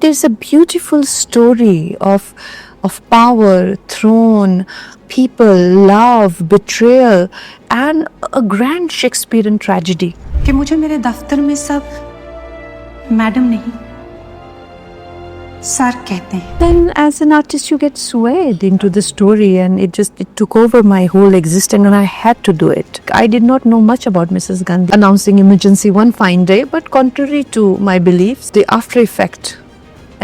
there's a beautiful story of power, throne, people, love, betrayal, and a grand Shakespearean tragedy. कि मुझे मेरे दफ्तर में सब मैडम नहीं सर कहते हैं. Then as an artist you get swayed into the story, and it took over my whole existence, and I had to do it. I did not know much about Mrs. Gandhi announcing emergency one fine day, but contrary to my beliefs, the after effect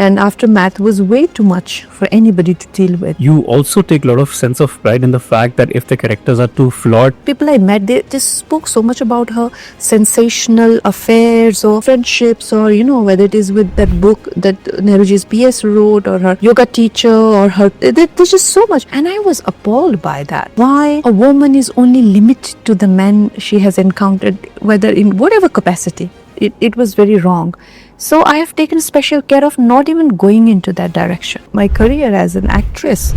and aftermath was way too much for anybody to deal with. You also take a lot of sense of pride in the fact that if the characters are too flawed, people I met, they just spoke so much about her sensational affairs or friendships, or whether it is with that book that Nehruji's PS wrote, or her yoga teacher, or her, there's just so much, and I was appalled by that. Why a woman is only limited to the men she has encountered, whether in whatever capacity. It was very wrong. So I have taken special care of not even going into that direction. My career as an actress,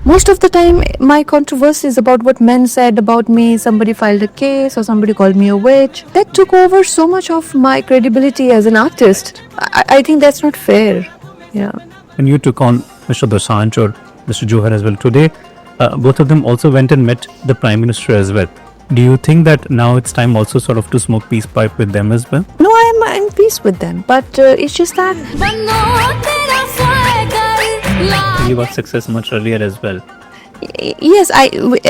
most of the time my controversies about what men said about me, somebody filed a case or somebody called me a witch, that took over so much of my credibility as an artist. I think that's not fair. Yeah. And you took on Mr. Dosanjh or Mr. Johar as well today. Both of them also went and met the Prime Minister as well. Do you think that now it's time also sort of to smoke peace pipe with them as well? No, I'm in peace with them, but it's just that you got success much earlier as well. Yes,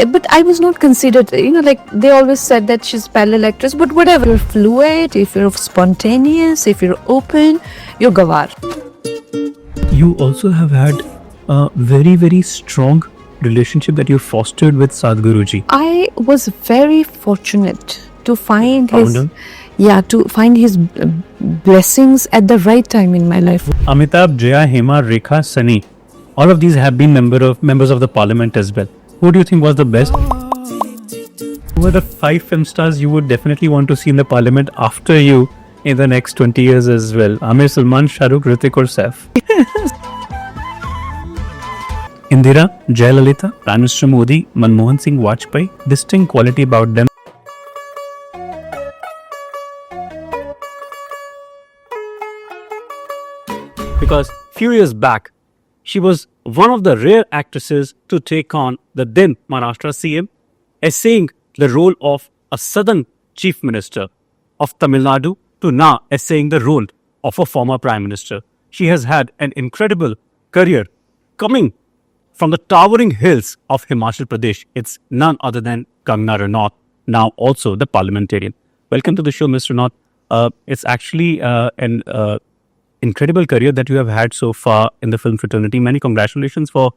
but I was not considered, like they always said that she's parallel actress, but whatever. You're fluid, if you're spontaneous, if you're open, you're Gawar. You also have had a very, very strong relationship that you fostered with Sadhguru ji. I was very fortunate to find his blessings at the right time in my life. Amitabh, Jaya, Hema, Rekha, Sunny, all of these have been members of the parliament as well. Who do you think was the best? Who were the 5 film stars you would definitely want to see in the parliament after you in the next 20 years as well? Amir, Salman, Shah Rukh, Hrithik or Saif? Indira, Jayalalitha, Prime Minister Modi, Manmohan Singh, Vajpayee, distinct quality about them. Because few years back, she was one of the rare actresses to take on the then Maharashtra CM, essaying the role of a southern chief minister of Tamil Nadu to now essaying the role of a former prime minister. She has had an incredible career coming from the towering hills of Himachal Pradesh. It's none other than Kangana Ranaut, now also the parliamentarian. Welcome to the show, Mr. Ranaut. It's actually an incredible career that you have had so far in the film fraternity. Many congratulations for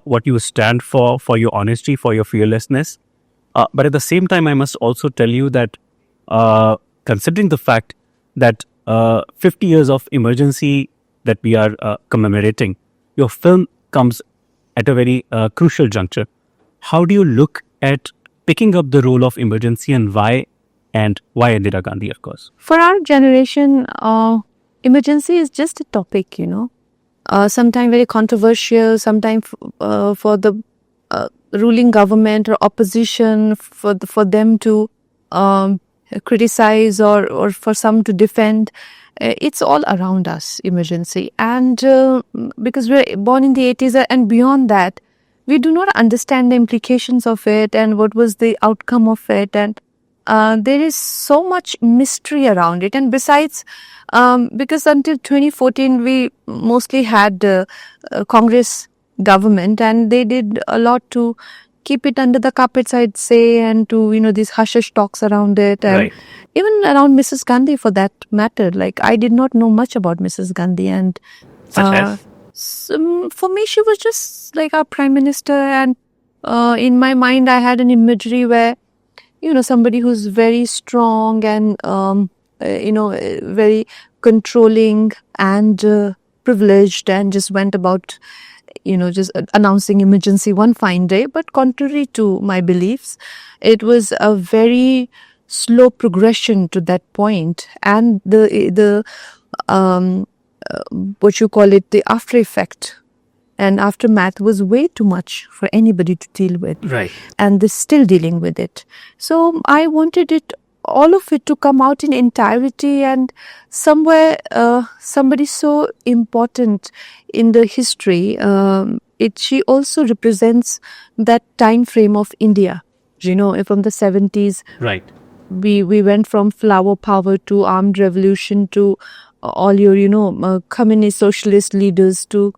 what you stand for your honesty, for your fearlessness. But at the same time, I must also tell you that considering the fact that 50 years of emergency that we are commemorating, your film comes at a very crucial juncture. How do you look at picking up the role of emergency, and why Indira Gandhi, of course? For our generation, emergency is just a topic, sometimes very controversial, sometimes for the ruling government or opposition, for them to criticize or for some to defend. It's all around us, emergency. And because we're born in the 80s and beyond that, we do not understand the implications of it and what was the outcome of it. And there is so much mystery around it. And besides, because until 2014, we mostly had Congress government, and they did a lot to keep it under the carpets, I'd say, and to, these hush-hush talks around it. And right. Even around Mrs. Gandhi, for that matter. Like, I did not know much about Mrs. Gandhi. And Such as? For me, she was just like our prime minister. And in my mind, I had an imagery where, somebody who's very strong and, very controlling and privileged, and just went about just announcing emergency one fine day. But contrary to my beliefs, it was a very slow progression to that point, and the what you call it, the after effect and aftermath was way too much for anybody to deal with. Right. And they're still dealing with it. So I wanted it all of it to come out in entirety, and somewhere somebody so important in the history, she also represents that time frame of India, from the 70s. Right. We went from flower power to armed revolution to all your communist socialist leaders to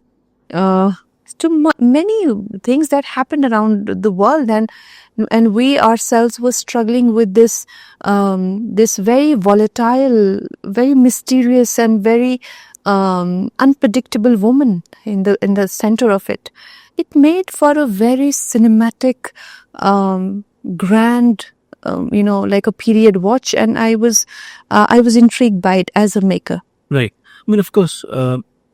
many things that happened around the world, and we ourselves were struggling with this this very volatile, very mysterious, and very unpredictable woman in the center of it. It made for a very cinematic, grand, like a period watch, and I was intrigued by it as a maker. Right. I mean, of course,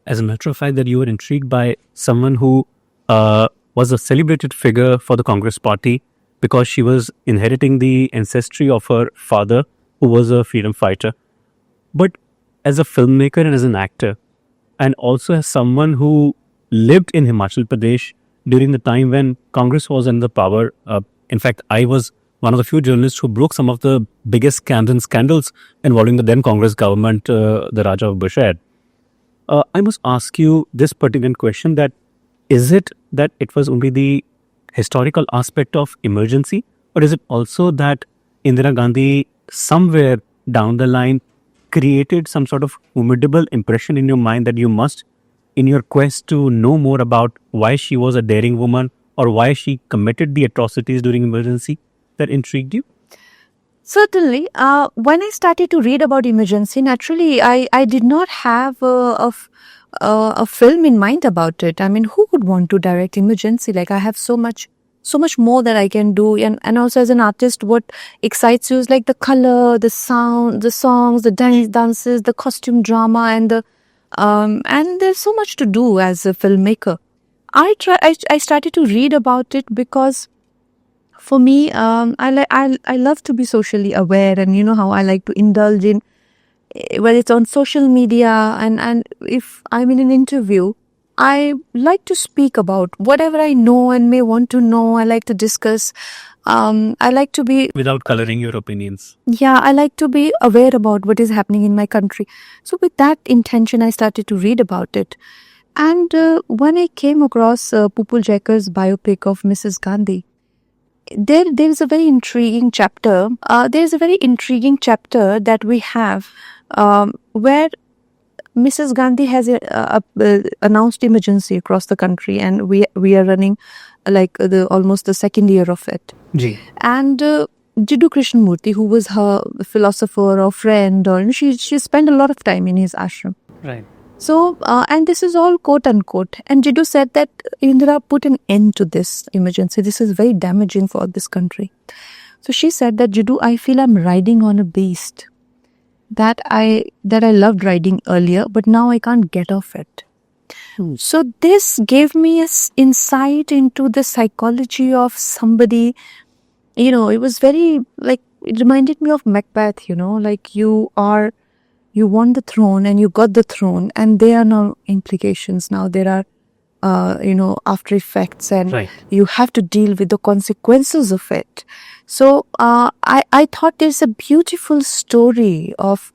as a matter of fact, that you were intrigued by someone who was a celebrated figure for the Congress party because she was inheriting the ancestry of her father, who was a freedom fighter. But as a filmmaker and as an actor, and also as someone who lived in Himachal Pradesh during the time when Congress was in the power, in fact, I was one of the few journalists who broke some of the biggest scams and scandals involving the then Congress government, the Raja of Bushehr. I must ask you this pertinent question: that is it that it was only the historical aspect of emergency, or is it also that Indira Gandhi somewhere down the line created some sort of formidable impression in your mind that you must, in your quest to know more about why she was a daring woman or why she committed the atrocities during emergency, that intrigued you? Certainly. When I started to read about emergency, naturally, I did not have a film in mind about it. I mean, who would want to direct emergency? Like, I have so much more that I can do. And also as an artist, what excites you is like the color, the sound, the songs, the dances, the costume drama, and there's so much to do as a filmmaker. I started to read about it because, for me, I love to be socially aware, and you know how I like to indulge in, whether it's on social media, and if I'm in an interview, I like to speak about whatever I know and may want to know. I like to discuss. I like to be, Without coloring your opinions. I like to be aware about what is happening in my country. So with that intention, I started to read about it. And when I came across Pupul Jaikar's biopic of Mrs. Gandhi, there is a very intriguing chapter. There's a very intriguing chapter that we have where Mrs. Gandhi has announced emergency across the country, and we are running like almost the second year of it. Ji. And Jiddu Krishnamurti, who was her philosopher or friend, or she spent a lot of time in his ashram. Right. So, and this is all quote unquote. And Jiddu said that Indira put an end to this emergency. This is very damaging for this country. So she said that, Jiddu, I feel I'm riding on a beast that I loved riding earlier, but now I can't get off it. So this gave me an insight into the psychology of somebody. It was very, like, it reminded me of Macbeth, like you want the throne and you got the throne, and there are no implications now. There are, after effects, and Right. you have to deal with the consequences of it. So I thought there's a beautiful story of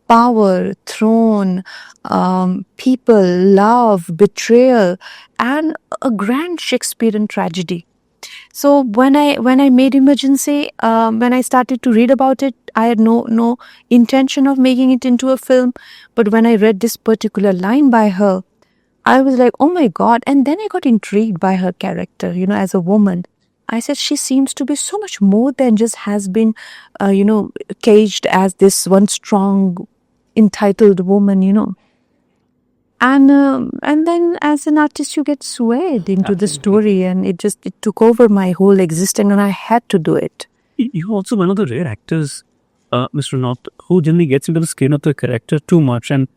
power, throne, people, love, betrayal, and a grand Shakespearean tragedy. So when I made Emergency, when I started to read about it, I had no intention of making it into a film. But when I read this particular line by her, I was like, oh my God. And then I got intrigued by her character, as a woman. I said, she seems to be so much more than just has been, caged as this one strong, entitled woman, And then as an artist, you get swayed into the story, and it took over my whole existence, and I had to do it. You're also one of the rare actors, Mr. Ranaut, who generally gets into the skin of the character too much. And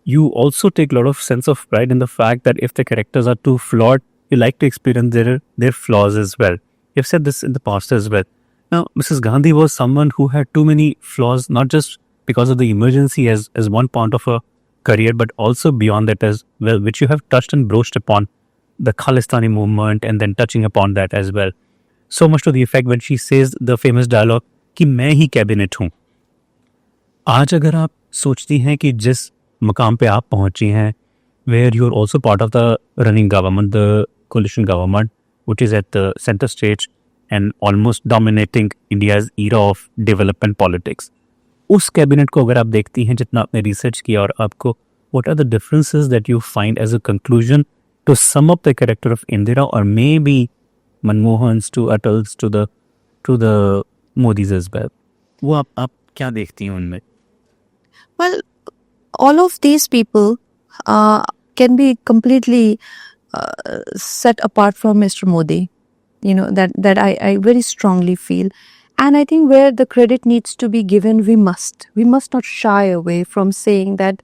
you also take a lot of sense of pride in the fact that if the characters are too flawed, you like to experience their flaws as well. You've said this in the past as well. Now, Mrs. Gandhi was someone who had too many flaws, not just because of the emergency as one part of her career, but also beyond that as well, which you have touched and broached upon, the Khalistani movement, and then touching upon that as well. So much to the effect when she says the famous dialogue, कि मैं ही cabinet हूँ। आज अगर आप सोचती हैं कि जिस मकाम पे आप पहुंची हैं, where you are also part of the running government, the coalition government which is at the centre stage and almost dominating India's era of development politics, उस कैबिनेट को अगर आप देखती हैं, जितना आपने रिसर्च किया, और आपको what are the differences that you find as a conclusion to sum up the character of Indira और maybe Manmohan to Atal's to the Modi's as well, वो आप क्या देखती हैं उनमें? Well, all of these people can be completely set apart from Mr. Modi. You know, that I very strongly feel. And I think where the credit needs to be given, we must not shy away from saying that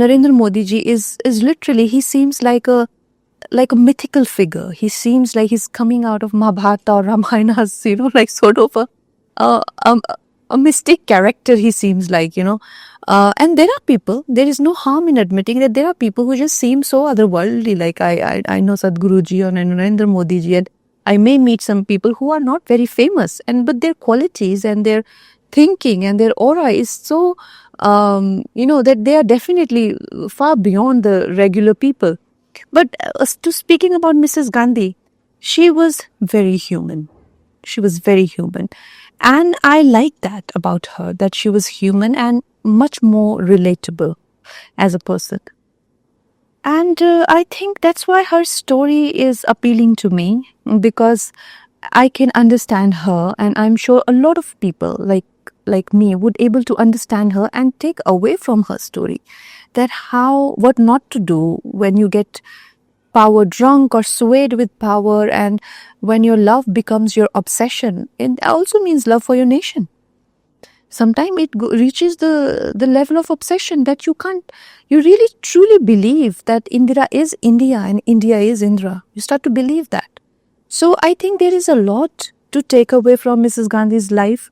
Narendra Modi ji is literally, he seems like a mythical figure. He seems like he's coming out of Mahabharata or Ramayana, you know, like sort of a mystic character, he seems like, you know. And there are people, there is no harm in admitting that there are people who just seem so otherworldly. Like I know Sadhguru ji or Narendra Modi ji, and I may meet some people who are not very famous, but their qualities and their thinking and their aura is so, you know, that they are definitely far beyond the regular people. But to speaking about Mrs. Gandhi, she was very human. She was very human. And I like that about her, that she was human and much more relatable as a person. And I think that's why her story is appealing to me, because I can understand her, and I'm sure a lot of people like me would able to understand her and take away from her story that what not to do when you get power drunk or swayed with power, and when your love becomes your obsession. It also means love for your nation. Sometimes it reaches the level of obsession that you really truly believe that Indira is India and India is Indira. You start to believe that. So I think there is a lot to take away from Mrs. Gandhi's life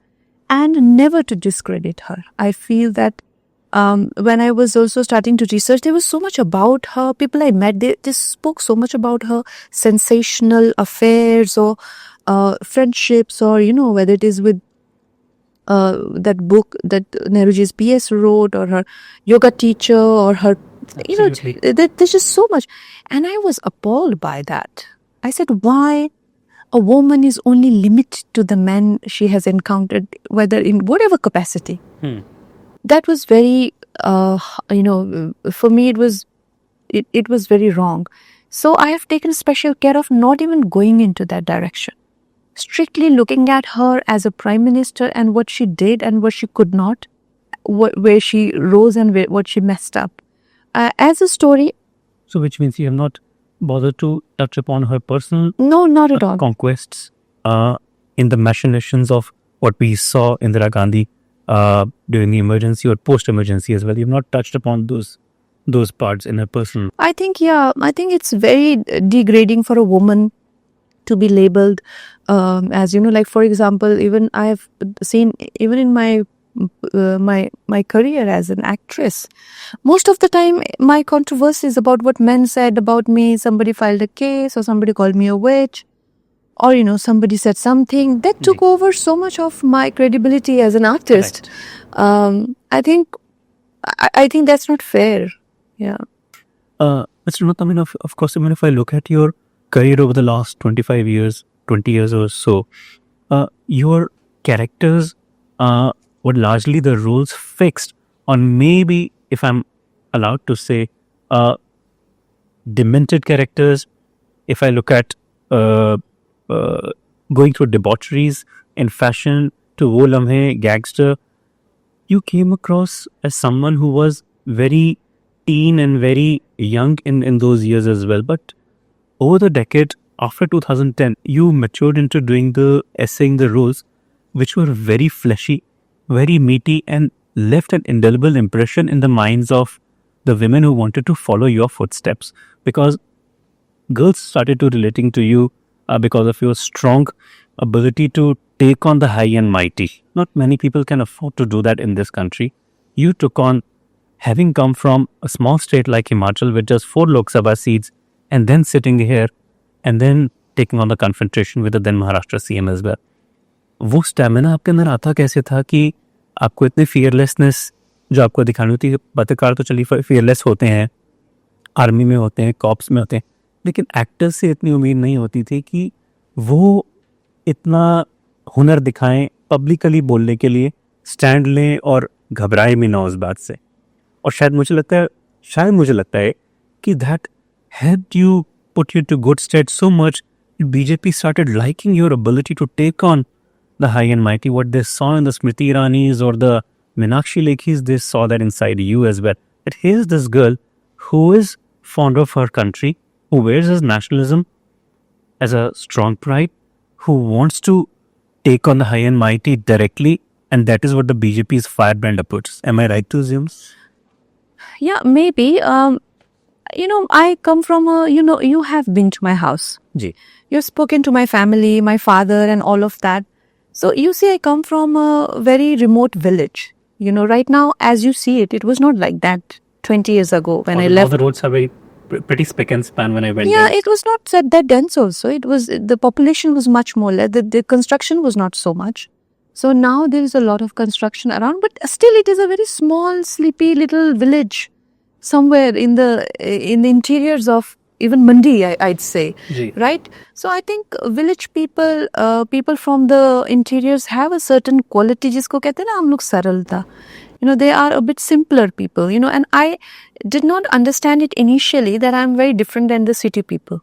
and never to discredit her. I feel that when I was also starting to research, there was so much about her. People I met, they spoke so much about her sensational affairs or friendships, or, you know, whether it is with that book that Nehruji's PS wrote, or her yoga teacher, or her, Absolutely. you know, there's just so much. And I was appalled by that. I said, why a woman is only limited to the men she has encountered, whether in whatever capacity. That was very, you know, for me it was very wrong. So I have taken special care of not even going into that direction. Strictly looking at her as a prime minister and what she did and what she could not, where she rose and what she messed up. As a story. So which means you have not bothered to touch upon her personal No, not at all. conquests in the machinations of what we saw Indira Gandhi during the emergency or post-emergency as well. You've not touched upon those parts in her personal. I think it's very degrading for a woman to be labeled as, you know, like, for example, even I have seen, even in my my career as an actress, most of the time my controversies about what men said about me, somebody filed a case or somebody called me a witch, or, you know, somebody said something that took over so much of my credibility as an artist. I think that's not fair. Yeah. Mr. Rananut, I mean, of course, I mean, if I look at your career over the last 25 years, 20 years or so, your characters were largely the roles fixed on, maybe, if I'm allowed to say, demented characters. If I look at going through debaucheries in fashion to Wo Lamhe, Gangster, you came across as someone who was very teen and very young in those years as well. But over the decade after 2010, you matured into doing essaying the roles which were very fleshy, very meaty, and left an indelible impression in the minds of the women who wanted to follow your footsteps, because girls started to relating to you because of your strong ability to take on the high and mighty. Not many people can afford to do that in this country. You took on, having come from a small state like Himachal with just 4 Lok Sabha seats, and then sitting here and then taking on the confrontation with the then Maharashtra CM as well. वो stamina आपके अंदर आता कैसे था कि आपको इतने fearlessness जो आपको दिखानी होती है? पत्रकार तो चलिए फियरलेस होते हैं, आर्मी में होते हैं, कॉप्स में होते हैं, लेकिन एक्टर्स से इतनी उम्मीद नहीं होती थी कि वो इतना हुनर दिखाएं, पब्लिकली बोलने के लिए स्टैंड लें और घबराए भी ना उस बात से. और शायद मुझे लगता है कि that helped you put you to good stead so much BJP started liking your ability to take on the high and mighty. What they saw in the Smriti Iranis or the Meenakshi Lekhis, they saw that inside you as well. That here's this girl who is fond of her country, who wears his nationalism as a strong pride, who wants to take on the high and mighty directly, and that is what the BJP's firebrand approach. Am I right to assume? Yeah, maybe. I come from you have been to my house. जी. You've spoken to my family, my father, and all of that. So you see, I come from a very remote village. Right now, as you see it, it was not like that 20 years ago when I left. All the roads are very pretty spick and span when I went Yeah, there. it was not that dense also. It was, the population was much more less. The construction was not so much. So now there is a lot of construction around, but still it is a very small, sleepy little village somewhere in the interiors of even Mandi, I'd say. जी. Right? So I think village people from the interiors have a certain quality जिसको कहते हैं ना हम लोग सरलता. They are a bit simpler people, and I did not understand it initially that I'm very different than the city people.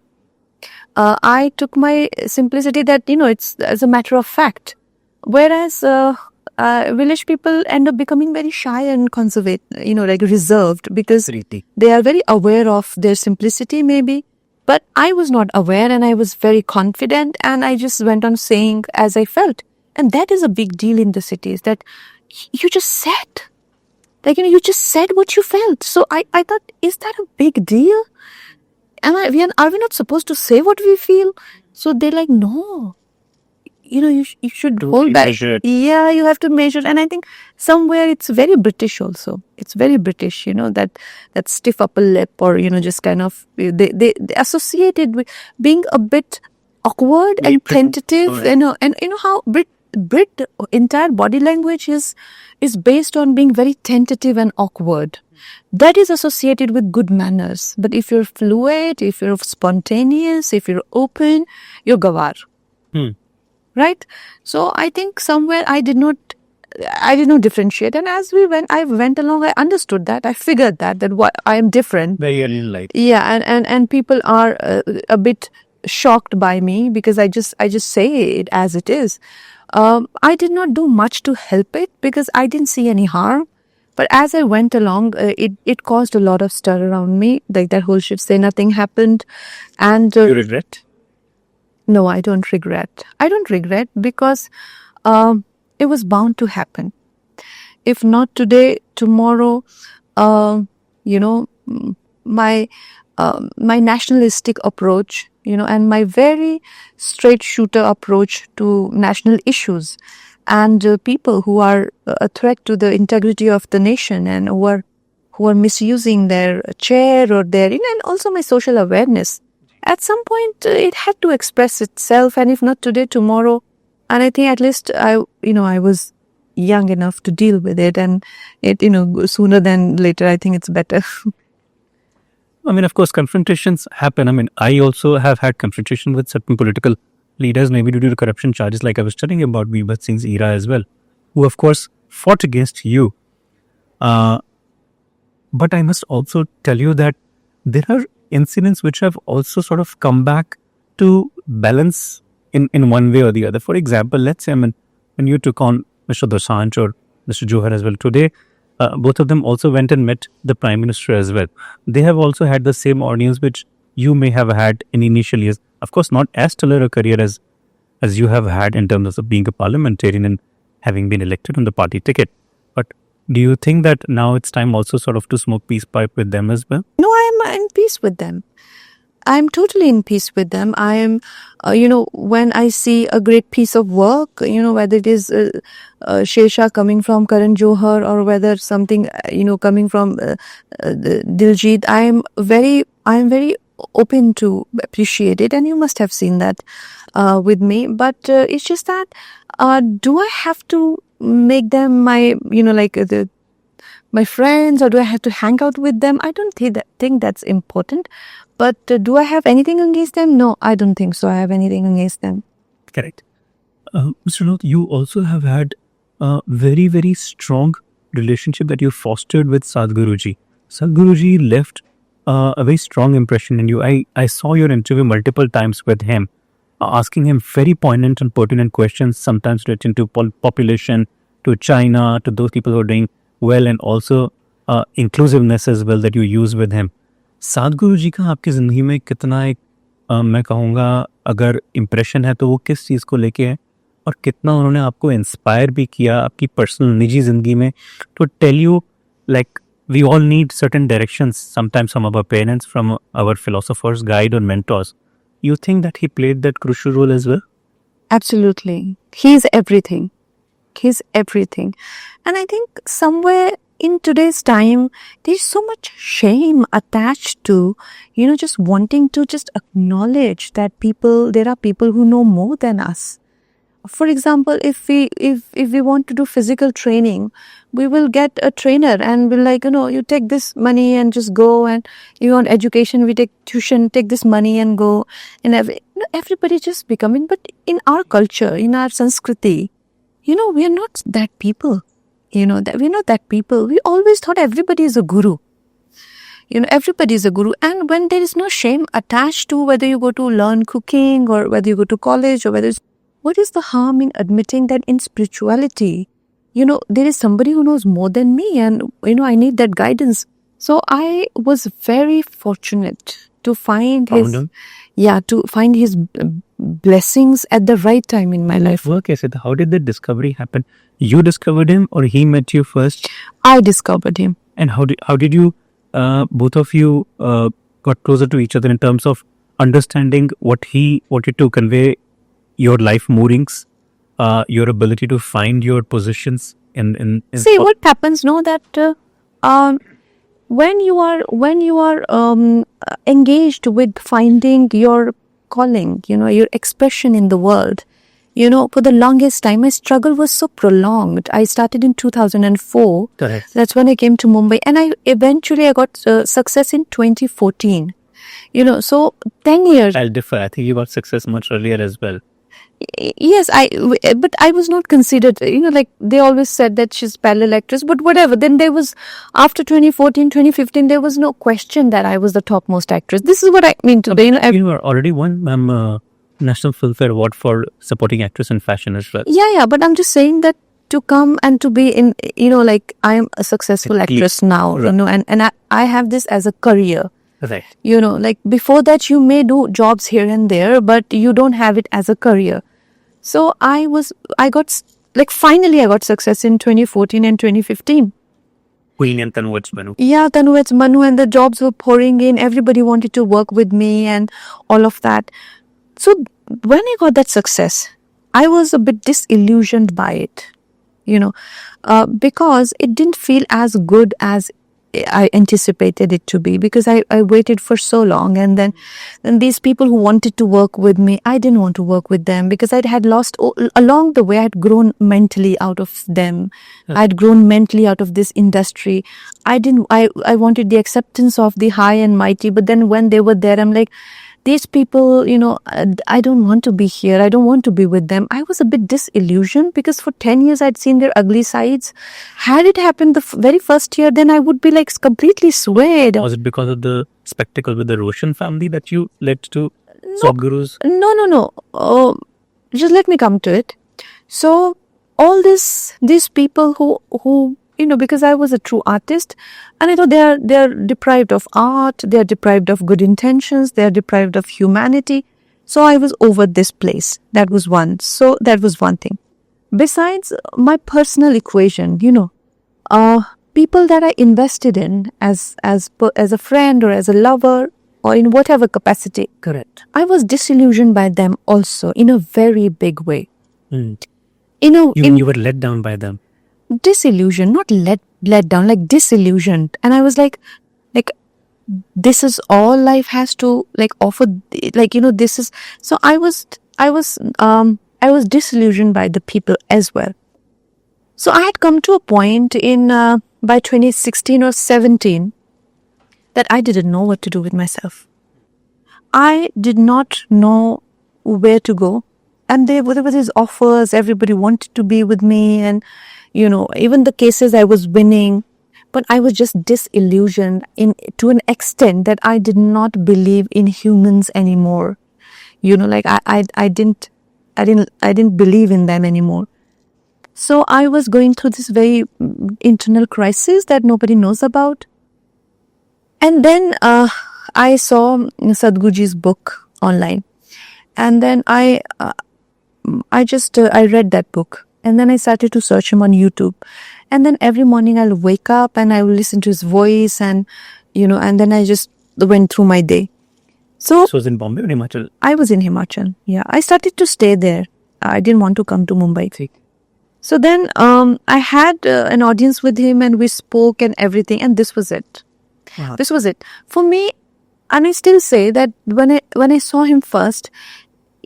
I took my simplicity that, it's as a matter of fact. Whereas village people end up becoming very shy and conservative, like reserved, because they are very aware of their simplicity maybe. But I was not aware, and I was very confident, and I just went on saying as I felt. And that is a big deal in the cities, that you just said. Like, you just said what you felt. So I thought, is that a big deal? Are we not supposed to say what we feel? So they're like, no. You should hold back. Measure it. Yeah, you have to measure. And I think somewhere it's very British also. It's very British, that stiff upper lip, or, just kind of, they associate it with being a bit awkward and tentative. Right. And how Brit entire body language is based on being very tentative and awkward. That is associated with good manners. But if you're fluid, if you're spontaneous, if you're open, you're Gawar. Right? So I think somewhere I did not differentiate. And as I went along, I understood that. I figured that I am different. Very alien light. Yeah, and people are a bit shocked by me because I just say it as it is. I did not do much to help it because I didn't see any harm. But as I went along, it caused a lot of stir around me. Like that whole shift, say nothing happened. And You regret? No, I don't regret. I don't regret because it was bound to happen. If not today, tomorrow, my nationalistic approach, and my very straight shooter approach to national issues, and people who are a threat to the integrity of the nation, and who are misusing their chair or their, and also my social awareness. At some point, it had to express itself, and if not today, tomorrow. And I think at least I was young enough to deal with it, and it, sooner than later, I think it's better. I mean, of course, confrontations happen. I mean, I also have had confrontation with certain political leaders, maybe due to corruption charges, like I was telling you about Birbal Singh's era as well, who, of course, fought against you. But I must also tell you that there are incidents which have also sort of come back to balance in one way or the other. For example, let's say, when you took on Mr. Dosanjh or Mr. Johar as well today, both of them also went and met the Prime Minister as well. They have also had the same audience which you may have had in initial years. Of course, not as stellar a career as you have had in terms of being a parliamentarian and having been elected on the party ticket. But do you think that now it's time also sort of to smoke peace pipe with them as well? No, I am in peace with them. I am totally in peace with them. I am, when I see a great piece of work, whether it is Shesha coming from Karan Johar, or whether something, coming from Diljit, I am very open to appreciate it. And you must have seen that. with me. But it's just that, do I have to make them my, my friends, or do I have to hang out with them? I don't think that's important. But do I have anything against them? No, I don't think so. I have anything against them. Correct. Mr. Ranaut, you also have had a very, very strong relationship that you fostered with Sadhguru ji. Sadhguru ji left a very strong impression in you. I saw your interview multiple times with him, asking him very poignant and pertinent questions, sometimes related to population, to China, to those people who are doing well, and also inclusiveness as well that you use with him. सादगुरु जी का आपकी ज़िंदगी में कितना एक मैं कहूँगा अगर impression है तो वो किस चीज़ को लेके है, और कितना उन्होंने आपको इंस्पायर भी किया आपकी पर्सनल निजी ज़िंदगी में, to tell you like we all need certain directions sometimes from our parents, from our philosophers, guide और mentors. You think that he played that crucial role as well? Absolutely. He's everything. He's everything. And I think somewhere in today's time, there's so much shame attached to, just wanting to just acknowledge that there are people who know more than us. For example, if we want to do physical training, we will get a trainer and we'll like, you take this money and just go, and you want education, we take tuition, take this money and go. And everybody just becoming, but in our culture, in our Sanskriti, we are not that people. That we're not that people. We always thought everybody is a guru. Everybody is a guru. And when there is no shame attached to whether you go to learn cooking or whether you go to college or what is the harm in admitting that in spirituality, there is somebody who knows more than me, and, I need that guidance. So I was very fortunate to find his blessings at the right time in my life. How did the discovery happen? You discovered him or he met you first? I discovered him. And how did you, both of you got closer to each other in terms of understanding what he wanted to convey, your life moorings, your ability to find your positions in See, what happens, that when you are engaged with finding your calling, your expression in the world, for the longest time, my struggle was so prolonged. I started in 2004. Correct. That's when I came to Mumbai, and I eventually got success in 2014. So 10 years. I'll differ. I think you got success much earlier as well. Yes, but I was not considered, like they always said that she's parallel actress, but whatever. Then there was, after 2014, 2015, there was no question that I was the topmost actress. This is what I mean today. You were already won National Filmfare Award for supporting actress in fashion as well. Yeah, but I'm just saying that to come and to be in, like I am a successful actress now, right. and I have this as a career. Right. Like before that you may do jobs here and there, but you don't have it as a career. So finally I got success in 2014 and 2015. Queen and Tanu Weds Manu. Yeah, Tanu Weds Manu, and the jobs were pouring in. Everybody wanted to work with me and all of that. So when I got that success, I was a bit disillusioned by it, because it didn't feel as good as I anticipated it to be, because I waited for so long, and then these people who wanted to work with me, I didn't want to work with them because I had lost along the way. I had grown mentally out of them. I had grown mentally out of this industry. I wanted the acceptance of the high and mighty, but then when they were there, I'm like, these people, I don't want to be here. I don't want to be with them. I was a bit disillusioned because for 10 years I'd seen their ugly sides. Had it happened the very first year, then I would be like completely swayed. Was it because of the spectacle with the Roshan family that you led to Sadhguru's? No. Just let me come to it. So all these people who because I was a true artist, and I thought they are deprived of art, they are deprived of good intentions, they are deprived of humanity. So I was over this place. That was one. So that was one thing. Besides my personal equation, people that I invested in as a friend or as a lover or in whatever capacity. Correct. I was disillusioned by them also in a very big way. You were let down by them. Disillusioned, not let down, like disillusioned. And I was like this is all life has to offer, this is. So I was I was disillusioned by the people as well. So I had come to a point in by 2016 or 17 that I didn't know what to do with myself. I did not know where to go. And there were these offers, everybody wanted to be with me, and even the cases I was winning, but I was just disillusioned to an extent that I did not believe in humans anymore. Like I didn't believe in them anymore. So I was going through this very internal crisis that nobody knows about. And then I saw Sadhguruji's book online, and then I read that book, and then I started to search him on YouTube, and then every morning I'll wake up and I will listen to his voice, and and then I just went through my day. So This was in Bombay or Himachal? I was in Himachal. Yeah, I started to stay there. I didn't want to come to Mumbai. So then I had an audience with him, and we spoke and everything, and this was it. Wow. This was it for me. And I still say that when I saw him first,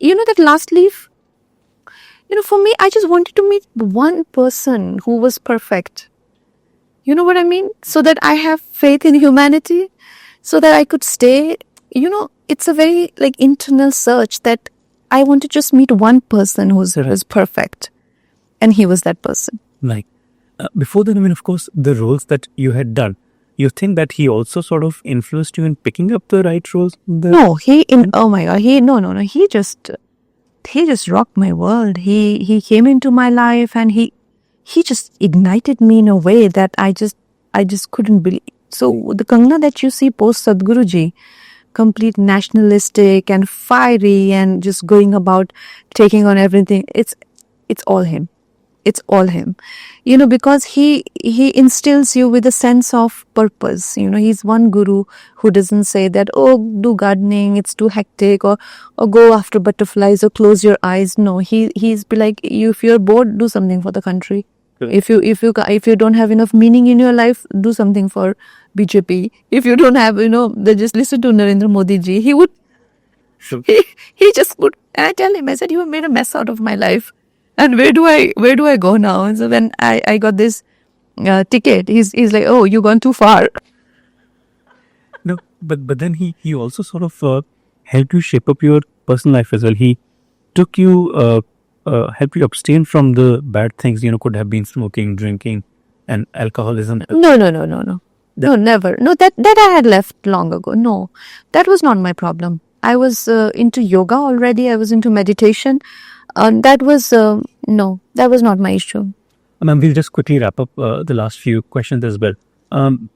that last leaf, for me, I just wanted to meet one person who was perfect. You know what I mean? So that I have faith in humanity, so that I could stay. It's a very internal search that I want to just meet one person who's perfect. And he was that person. Before then, I mean, of course, the roles that you had done, you think that he also sort of influenced you in picking up the right roles? No, oh my God, no. He just rocked my world. He came into my life, and he just ignited me in a way that I just couldn't believe. So the Kangana that you see post Sadhguruji, complete nationalistic and fiery and just going about taking on everything, it's all him. It's all him, because he instills you with a sense of purpose. He's one guru who doesn't say that, oh, do gardening, it's too hectic, or go after butterflies, or close your eyes. No, he's be like, if you're bored, do something for the country. If you don't have enough meaning in your life, do something for BJP. If you don't have, they just listen to Narendra Modi ji. He would, he just would. And I tell him, I said, you have made a mess out of my life. And where do I go now? And so when I got this ticket, he's like, oh, you've gone too far. No, but then he also sort of helped you shape up your personal life as well. He took you, helped you abstain from the bad things, could have been smoking, drinking, and alcoholism. No, never. No, that I had left long ago. No, that was not my problem. I was into yoga already. I was into meditation. That was not my issue. Ma'am, we'll just quickly wrap up the last few questions as well.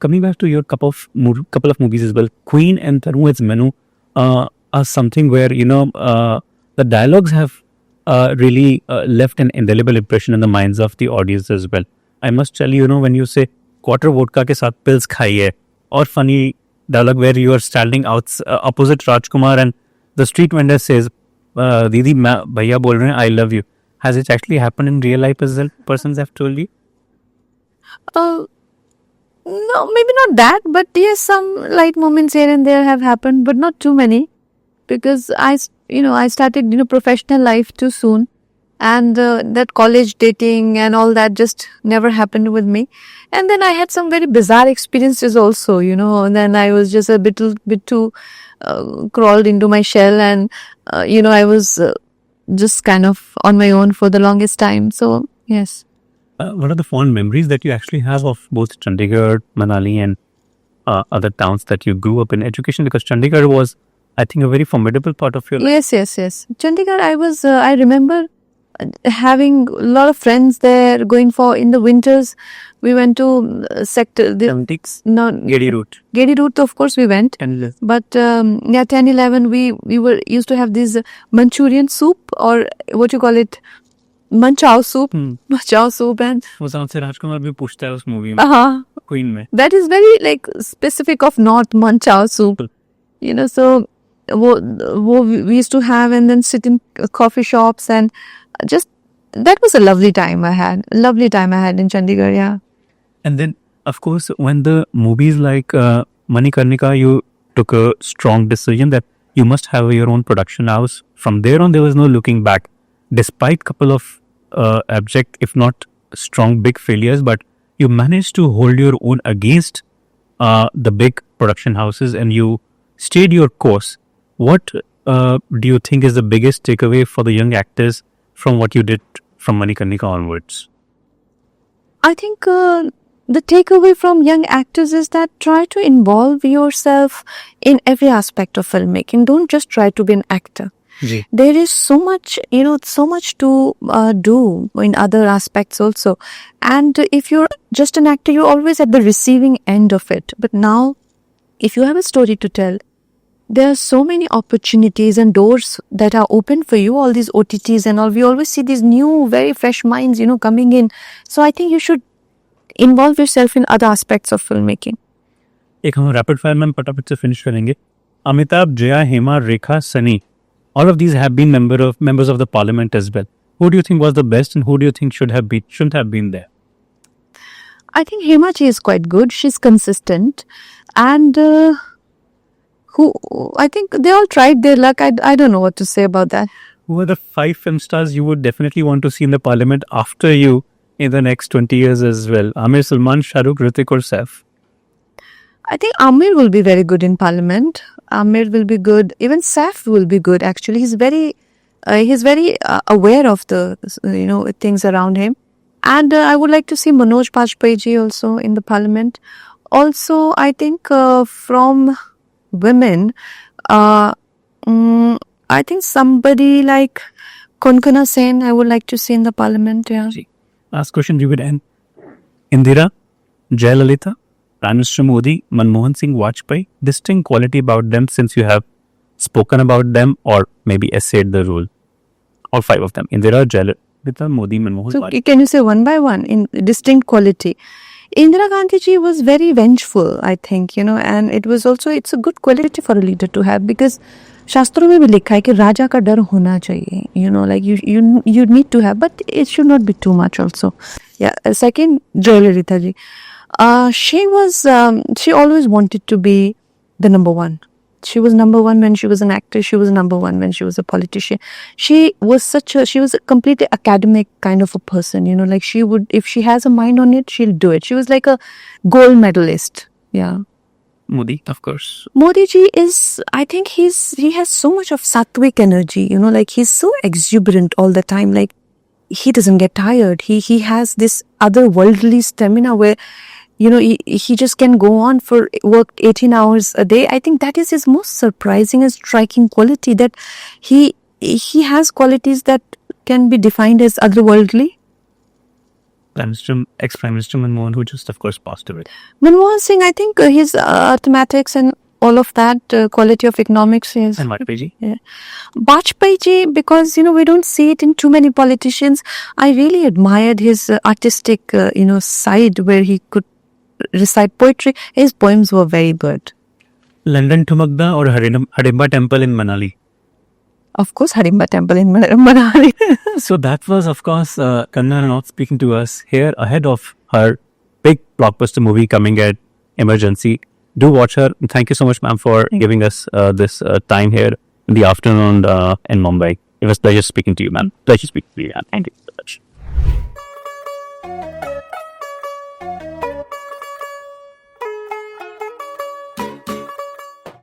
Coming back to your couple of movies as well, Queen and Tanu Weds Manu are something where the dialogues have really left an indelible impression in the minds of the audience as well. I must tell you, when you say quarter vodka ke saath pills khaiye, or funny dialogue where you are standing opposite Rajkumar and the street vendor says, Didi, bhaiya bol rahe hain, I love you. Has it actually happened in real life as well? Persons have told you? No, maybe not that, but yes, some light moments here and there have happened, but not too many, because I started, professional life too soon, and that college dating and all that just never happened with me. And then I had some very bizarre experiences also, and then I was just a bit too crawled into my shell, and I was just kind of on my own for the longest time. So yes. What are the fond memories that you actually have of both Chandigarh, Manali, and other towns that you grew up in education? Because Chandigarh was, I think, a very formidable part of your life. Yes. Chandigarh, I remember having a lot of friends there, going for, in the winters, we went to sector... 76? No. Gedi route. Gedi route, of course, we went. 10, but 10, 11, we used to have this Manchurian soup, or what you call it, Manchao soup. Manchao soup, and... वो से राजकुमार भी पूछता है उस movie में, Queen में. That is very specific of North, Manchao soup. So we used to have, and then sit in coffee shops, and just, that was a lovely time I had in Chandigarh, yeah. And then, of course, when the movies like Manikarnika, you took a strong decision that you must have your own production house. From there on, there was no looking back. Despite couple of abject, if not strong, big failures, but you managed to hold your own against the big production houses, and you stayed your course. What do you think is the biggest takeaway for the young actors from what you did from Manikarnika onwards? I think the takeaway from young actors is that try to involve yourself in every aspect of filmmaking. Don't just try to be an actor. Ji. There is so much, so much to do in other aspects also. And if you're just an actor, you're always at the receiving end of it. But now, if you have a story to tell, there are so many opportunities and doors that are open for you, all these OTTs and all. We always see these new, very fresh minds, coming in. So I think you should involve yourself in other aspects of filmmaking. एक हम rapid fire में फटाफट से finish करेंगे. Amitabh, Jaya, Hema, Rekha, Sunny, all of these have been members of the parliament as well. Who do you think was the best, and who do you think shouldn't have been there? I think Hema ji is quite good. She's consistent. And I think they all tried their luck. I don't know what to say about that. Who are the 5 film stars you would definitely want to see in the parliament after you in the next 20 years as well? Amir, Salman, Shahrukh, Hrithik or Saif? I think Amir will be very good in parliament. Amir will be good. Even Saif will be good. Actually, he's very aware of the things around him. And I would like to see Manoj Vajpayee ji also in the parliament. Also, I think from women, I think somebody like Konkana Sen, I would like to see in the parliament. Yeah. Last question, we would end. Indira, Jayalalitha, Prime Minister Modi, Manmohan Singh, Vajpayee, distinct quality about them since you have spoken about them or maybe essayed the role. All 5 of them. Indira, Jayalalitha, Modi, Manmohan, So Vajpayee. can you say one by one in distinct quality? Indira Gandhi ji was very vengeful, I think, and it's a good quality for a leader to have, because शास्त्रों में भी लिखा है कि राजा का डर होना चाहिए, like you need to have, but it should not be too much also. Yeah. Second, Jayalalitha ji. She always wanted to be the number one. She was number one when she was an actress. She was number one when she was a politician. She was a completely academic kind of a person, like if she has a mind on it, she'll do it. She was like a gold medalist. Yeah. Modi, of course. Modi ji I think he has so much of sattvic energy, like he's so exuberant all the time. Like he doesn't get tired. He has this otherworldly stamina where, he just can go on for work 18 hours a day. I think that is his most surprising and striking quality, that he has qualities that can be defined as otherworldly. Ex-Prime Minister Manmohan, who just, of course, passed away. Manmohan Singh, I think his mathematics and all of that, quality of economics is... And Vajpayee ji? Yeah. Vajpayee ji, because, we don't see it in too many politicians. I really admired his artistic, side where he could recite poetry. His poems were very good. London Tumagda or Harimba Temple in Manali? Of course, Harimba Temple in Manali. So that was, of course, Kangana Ranaut speaking to us here ahead of her big blockbuster movie coming at Emergency. Do watch her. Thank you so much, ma'am, for giving us this time here in the afternoon in Mumbai. It was a pleasure speaking to you, ma'am. Pleasure speaking to you, ma'am. Thank you so much.